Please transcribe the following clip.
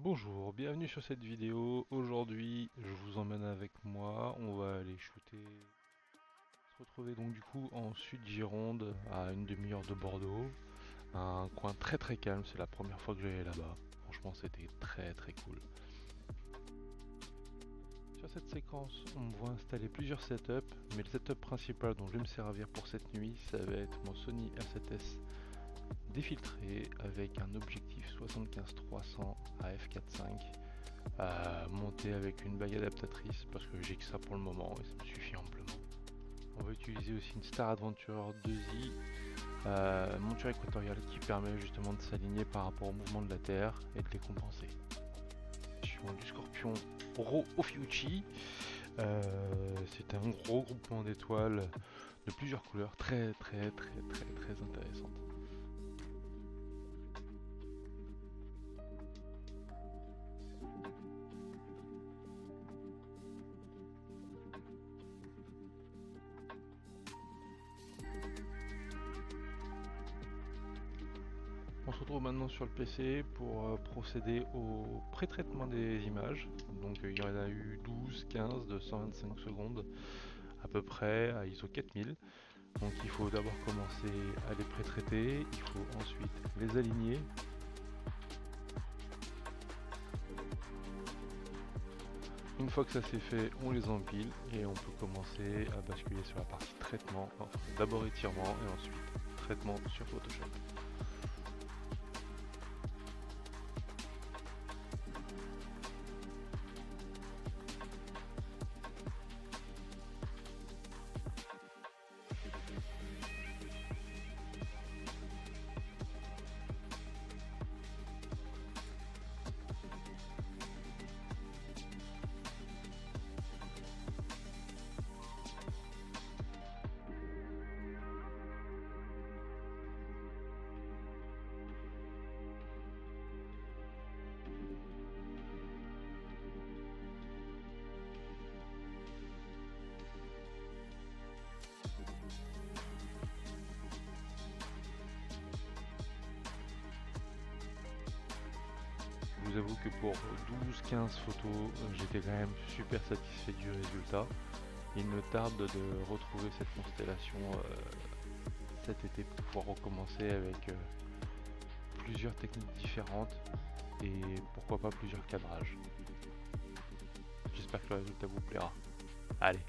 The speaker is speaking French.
Bonjour, bienvenue sur cette vidéo. Aujourd'hui, je vous emmène avec moi. On va aller shooter. Se retrouver donc du coup en sud Gironde, à une demi-heure de Bordeaux. Un coin très très calme, c'est la première fois que j'allais là-bas. Franchement, c'était très très cool. Sur cette séquence, on me voit installer plusieurs setups, mais le setup principal dont je vais me servir pour cette nuit, ça va être mon Sony A7S défiltré avec un objectif 75-300 à f4.5 monté avec une bague adaptatrice parce que j'ai que ça pour le moment et ça me suffit amplement. On va utiliser aussi une Star Adventurer 2i monture équatoriale qui permet justement de s'aligner par rapport au mouvement de la Terre et de les compenser. Suivant du Scorpion Ro Ophiuchi, c'est un gros groupement d'étoiles de plusieurs couleurs très intéressantes. On se retrouve maintenant sur le PC pour procéder au pré-traitement des images. Donc il y en a eu 12, 15 de 125 secondes à peu près à ISO 4000. Donc il faut d'abord commencer à les pré-traiter, il faut ensuite les aligner. Une fois que ça c'est fait, on les empile et on peut commencer à basculer sur la partie traitement. Enfin, d'abord étirement et ensuite traitement sur Photoshop. Je vous avoue que pour 12-15 photos, j'étais quand même super satisfait du résultat. Il me tarde de retrouver cette constellation cet été pour pouvoir recommencer avec plusieurs techniques différentes et pourquoi pas plusieurs cadrages. J'espère que le résultat vous plaira. Allez!